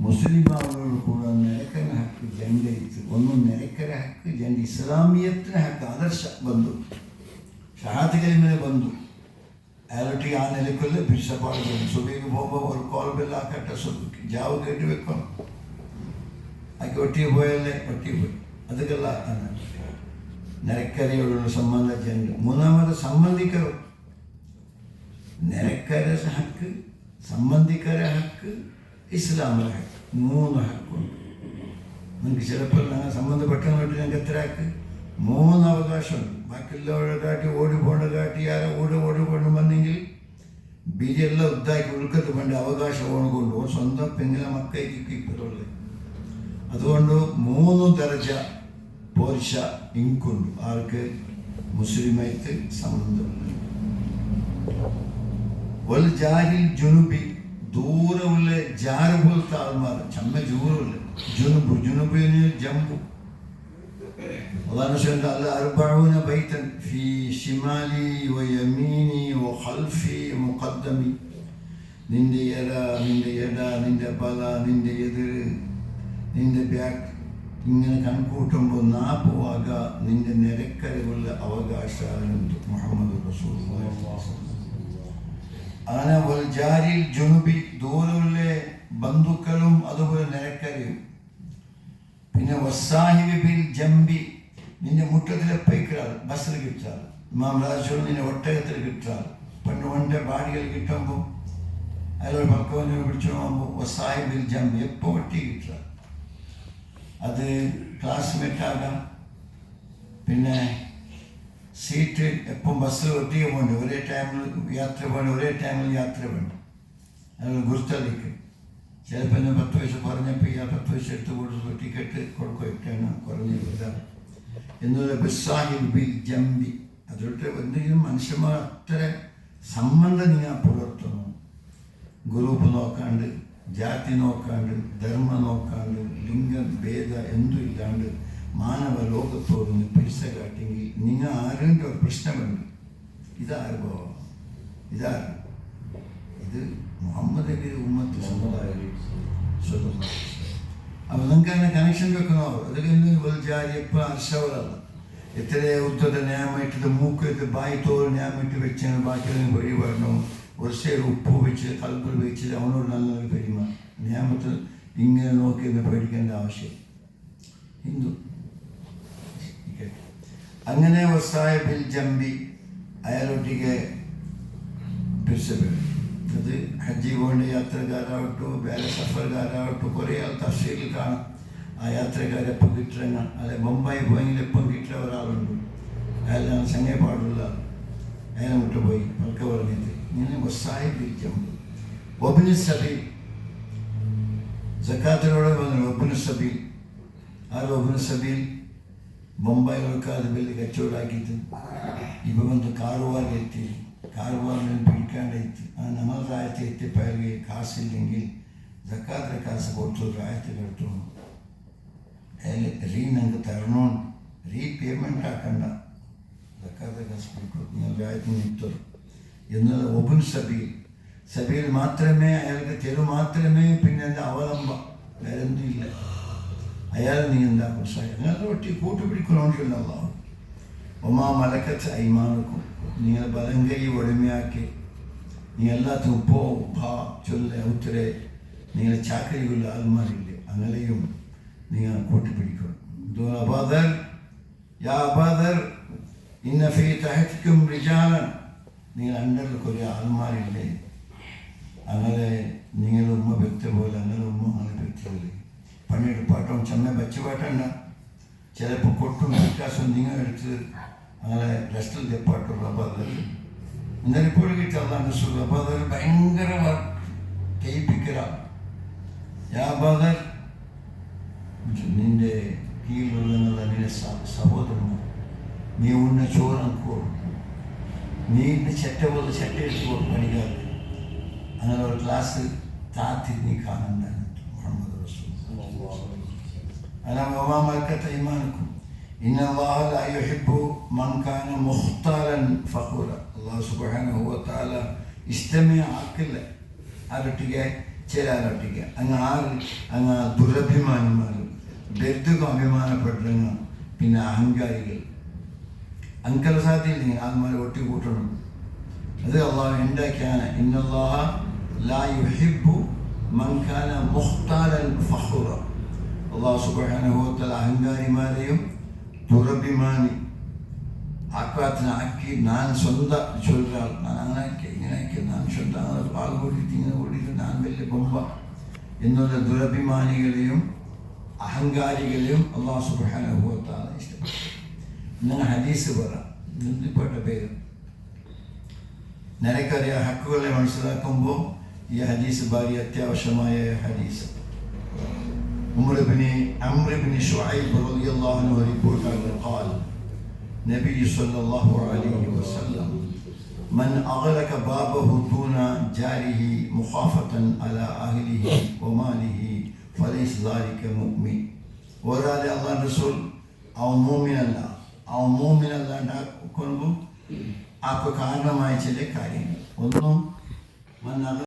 ಮುಸ್ಲಿಮರು ಕೂಡ ನೆರೆಕರ ಹಕ್ಕು ಜಂಡ ಇತ್ತು. ಒಂದು ನೆರೆಕರ ಹಕ್ಕು ಜಂಡ ಇಸ್ಲಾಮಿಯತ್ತಿನ ಹಕ್ಕು ಆದರ್ಶ ಬಂದು ಶಹಾದಗಳ ಮೇಲೆ ಬಂದು ಅಯಾಲೊಟ್ಟಿಗೆ ಆ ನೆಲೆಕೊಲ್ಲೇ ಬಿಡಿಸಬಾರ್ದು. ಸುಬೇಗೆ ಹೋಗೋ ಅವ್ರು ಕಾಲ್ ಬೆಲ್ಲ ಹಾಕಟ್ಟ ಸ್ವಲ್ಪ ಜಾವ ಕಟ್ಟಬೇಕು ಆಕೆ ಒಟ್ಟಿಗೆ ಹೋಯಲ್ಲೇ ಒಟ್ಟಿಗೆ ಹೋയി ಅದಕ್ಕೆಲ್ಲ ನೆರೆಕರೆയുള്ള ಸಂಬಂಧ ಜಂಡ. ಮೂನಾಮದ ಸಂಬಂಧಿಕರು ನೆರೆಕರ ಹಕ್ಕು, സംബന്ധിക്കര ഹക്ക്, ഇസ്ലാമിലെ ഹക്ക്, 3 ഹക്കുണ്ട്. നിങ്ങൾക്ക് ചിലപ്പോൾ ഞങ്ങൾ സംബന്ധപ്പെട്ടവരായിട്ട് ഞങ്ങൾക്ക് എത്ര ഹക്ക്? 3 അവകാശമുണ്ട്. ബാക്കിയുള്ളവരെ കാട്ടി ഓടിപ്പോണ്ട കാട്ടി ആരെ ഓടിപ്പോണ്ട് വന്നെങ്കിൽ ബിരിയെല്ലാം ഉദ്ധാക്കി ഉൾക്കത്ത് വേണ്ട അവകാശമാണ് കൊണ്ടുപോകും. സ്വന്തം പെങ്ങളെ മക്കയ്ക്ക് ഇപ്പോഴുള്ളത്. അതുകൊണ്ട് 3 ദർജ പോർഷ ഇൻകുണ്ട്. ആർക്ക്? മുസ്ലിമായിട്ട് സംബന്ധമുണ്ട്. വൽ ജാരിൽ ജുനുബി, ദൂരമുള്ള ജാറ് പോലത്തെ ആൾമാർ, ചമ്മ ദൂരമുള്ള ജുനുബിന് ജമ്പു. അതാണ് ചൊല്ലുന്നത് അല്ല അർബഊന ബൈതൻ ഫീ ശിമാലി വയമീനി വഖൽഫി മുഖദ്ദമി. നിന്റെ എട, നിന്റെ ബല, നിന്റെ എതിര്, നിന്റെ ബാക്ക് ഇങ്ങനെ കണക്കൂട്ടുമ്പോൾ 40 വക നിന്റെ നിരക്കരയുള്ള അവകാശമുണ്ട്. മുഹമ്മദ് റസൂലുള്ളാഹി. അങ്ങനെ വൽ ജാരിൽ ജുനുബി, ദൂരമുള്ള ബന്ധുക്കളും അതുപോലെ നിരക്കരയും. പിന്നെ വസാഹിബി ബിൽ ജംബി, നിന്റെ മുറ്റത്തിലെ പൈക്കറാൾ ബസ്സിൽ കിട്ടാൽ, ഇമാം രാജു നിന്റെ ഒട്ടകത്തിൽ കിട്ടാൽ, പെണ്ണുവൻ്റെ ബാടികൾ കിട്ടുമ്പോൾ അതിലൊരു പക്കവനെ പിടിച്ചു പോകുമ്പോൾ വസാഹിബിൽ ജംബി എപ്പോൾ ഒട്ടി കിട്ടാൽ. അത് ക്ലാസ്മേറ്റ് ആകാം, പിന്നെ സീറ്റ് എപ്പം ബസ്സിൽ ഒട്ടിಗೆ പോകണ്ട, ഒരേ ടൈമിൽ യാത്ര പോകണ്ട, ഒരേ ടൈമിൽ യാത്ര വേണ്ട. അതിൽ ഗുരുത്തലിക്ക് ചിലപ്പോൾ 10 വയസ്സ് കുറഞ്ഞപ്പോൾ ഈ 10 വയസ്സ് എടുത്ത് കൊടുത്ത് ടിക്കറ്റ് കൊടുക്കുകയാണ് കുറഞ്ഞ ഇതാണ് എന്നുള്ള ബിസാഹിബ് ബിൽ ജംബി. അതൊട്ട് എന്തെങ്കിലും മനുഷ്യന്മാർ അത്ര സംബന്ധം നിങ്ങൾ പുലർത്തുന്നു. ഗ്രൂപ്പ് നോക്കാണ്ട്, ജാതി നോക്കാണ്ട്, ധർമ്മം നോക്കാണ്ട്, ലിംഗഭേദ എന്തും ഇല്ലാണ്ട് മാനവ ലോകത്തോടൊന്ന് പിടിച്ച കാട്ടെങ്കിൽ നിങ്ങൾ ആരുടെ ഒരു പ്രശ്നമുണ്ട്. ഇതാർഗോ ഇതാര്? ഇത് മുഹമ്മദ് നബി ഉമ്മത്ത് സമുദായം. അപ്പോൾ നിങ്ങൾക്ക് അങ്ങനെ കണക്ഷൻ വെക്കണോ? അതൊക്കെ ജാതി എപ്പോൾ അർശവരല്ല. എത്ര ഉത്തര ന്യായമായിട്ട് മൂക്കത്ത് ബായിത്തോട് ന്യായമായിട്ട് വെച്ചാൽ ബാക്കിയുള്ള വഴി വരണം. ഒരു സൈഡ് ഉപ്പ് വെച്ച് കൽപ്പിൽ വെച്ച് അവനോട് നല്ലൊരു പെരുമ ന്യായമത്തിൽ ഇങ്ങനെ നോക്കിയെന്ന് പേടിക്കേണ്ട ആവശ്യം. ഹിന്ദു അങ്ങനെ വസാഹിബിൽ ജംബി അയാളൊട്ടിಗೆ പിടിച്ചപ്പെടും. അത് ഹജ്ജി പോകേണ്ട യാത്രക്കാരാവട്ടോ വേറെ സഫർക്കാരാവട്ടോ കുറേ ആൾ തഫ്സീറിൽ കാണാം. ആ യാത്രക്കാരെപ്പം കിട്ടുന്ന അല്ലെ ബൊമ്പായി പോയെങ്കിൽ എപ്പം കിട്ടുന്ന ഒരാളുണ്ട്. അയാൾ ചങ്ങേ പാടുള്ള അയാളെ വിട്ടു പോയി പൽക്ക പറഞ്ഞത്. ഇങ്ങനെ വസാഹിബിൽ ജംബി. ഒബിന് സബീൽ, സക്കാത്തിനോട് പറഞ്ഞു ഒബിന് സബീൽ. ആരും ഒബിന് സബീൽ ബൊമ്പായിലൊക്കെ അത് വലിയ കച്ചവടമാക്കിയിട്ട് ഇപ്പം വന്ന് കാറുവാറിലെത്തി. കാറുവാറിൽ പിടിക്കാണ്ടെത്തി. ആ നമ്മൾ രാജ്യത്ത് എത്തിപ്പോയാൽ കാശില്ലെങ്കിൽ സക്കാത്തിൻ്റെ കാശ് കൊടുത്തു രാജ്യത്ത് കിടത്തു. അതിൽ നിങ്ങൾക്ക് തരണോ, പേയ്മെൻ്റ് ആക്കണ്ട, സക്കാത്തിൻ്റെ കാശ് കൊടുക്കും, നിങ്ങൾ രാജ്യത്ത് നിൽത്തരും എന്നുള്ള ഒബുൻ സബീൽ. സബീൽ മാത്രമേ അയാൾക്ക് തെരു മാത്രമേ പിന്നെ എന്താ അവലംബം, വേറെ എന്തും ഇല്ല. അയാൾ നീ എന്താ പ്രശ്നം അങ്ങനെ ഒട്ടി കൂട്ടുപിടിക്കണമെന്നില്ല. ഒമാ മലക്കത്ത് അയ്മാനക്കും, നിങ്ങൾ ബലം കൈ ഒടുമയാക്കി നീ എല്ലാത്തിനും പോ ഭാ ചൊല്ല ഉത്തരെ നിങ്ങളെ ചാക്കരിയുള്ള ആൾമാരില്ലേ അങ്ങനെയും നിങ്ങൾ കൂട്ടുപിടിക്കണം. അബാദർ യാ അബാദർ ഇന്ന ഫീ തഹതികും റിജാലൻ, നിങ്ങൾ അണ്ടറിൽ കുറേ ആൾമാരില്ലേ അങ്ങനെ നിങ്ങളുടെ ഉമ്മ വ്യക്ത പോലെ അങ്ങനെ ഉമ്മ അങ്ങനെ വ്യക്തികളില്ലേ പണിയെടുപ്പാട്ടം ചെമ്മ വെച്ച് പാട്ടണ്ട. ചിലപ്പോൾ കൊട്ടും വ്യത്യാസം നിങ്ങൾ എടുത്ത് അങ്ങനെ റെസ്റ്റിൽ തെപ്പാട്ടുള്ള. അപ്പോൾ അത് എന്നാലും ഇപ്പോൾ കിട്ടാൻ സുഖം. അപ്പോൾ അതൊരു ഭയങ്കര തേപ്പിക്കല. യാബാദർ നിന്റെ കീഴിലുള്ള നിന്റെ സഹോദരന്മാർ നീ ഉണ്ണ ചോറക്കോ, നീ ഇന്ന് ചെറ്റ പോലെ ചെറ്റ എടുത്ത് പണിക്കാറ് അങ്ങനെ ഒരു ക്ലാസ് താത്തി നീ കാണണ്ടായിരുന്നു. മുഹമ്മദ് أنا وما ملكت أيمانكم إن الله لا يحب من كان مختالا فخورا. الله سبحانه وتعالى استمع عقل അതൊട്ടിಗೆ ചേരാനൊട്ടിക്കുക അങ്ങ് ദുരഭിമാനിമാർ, ബന്ധുക്കും അഭിമാനപ്പെട്ടങ്ങ്, പിന്നെ അഹങ്കാരികൾ, അങ്കൽ സാധ്യമില്ലെങ്കിൽ ആത്മാരെ ഒട്ടിക്കൂട്ടണം. അത് അള്ളാഹു ഉണ്ടാക്കിയാണ്. ഇന്നല്ലാഹ ലാ യുഹിബ്ബു മൻ കാന മുഖ്താലൻ ഫഖുറ. അള്ളാഹു സുബ്ഹാനഹു വ തആല അഹങ്കാരിമാരെയും ദുരഭിമാനി ആക്കി ഞാൻ സ്വന്തം ചൊല്ലാൾ, ഞാൻ അങ്ങനെയൊക്കെ ഇങ്ങനെയൊക്കെ, ഞാൻ സ്വന്തം അങ്ങനെ പാൽ കൂടിയിട്ട് ഇങ്ങനെ കൂടിയിട്ട് ഞാൻ വലിയ ബൊമ്പ എന്നുള്ള ദുരഭിമാനികളെയും അഹങ്കാരികളെയും അള്ളാഹു സുബ്ഹാനഹു വ തആല ഇഷ്ടപ്പെട്ടു. നിങ്ങൾ ഹദീസ് പറ, ബന്ധപ്പെട്ട പേര് നിനക്കറിയാം. ഹക്കുകളെ മനസ്സിലാക്കുമ്പോൾ ഈ ഹദീസ് ഭാരി അത്യാവശ്യമായ ഹദീസ്. ഉമർ ഇബ്നു അംർ ഇബ്നു ശുഐബ് റളിയല്ലാഹു അൻഹു റിപ്പോർട്ട് ആക്കി, قال നബി സല്ലല്ലാഹു അലൈഹി വസല്ലം من أغلق بابه دون جاره مخافة على أهله وماله فليس ذلك مؤمن. ഒരാൾ അല്ലാഹു റസൂൽ അവൻ മുഅ്മിനല്ല, അവൻ മുഅ്മിനല്ല ഉണ്ടാക്കുമ്പോൾ അപ്പോൾ കാരണമായ ചില കാര്യങ്ങൾ. ഒന്നും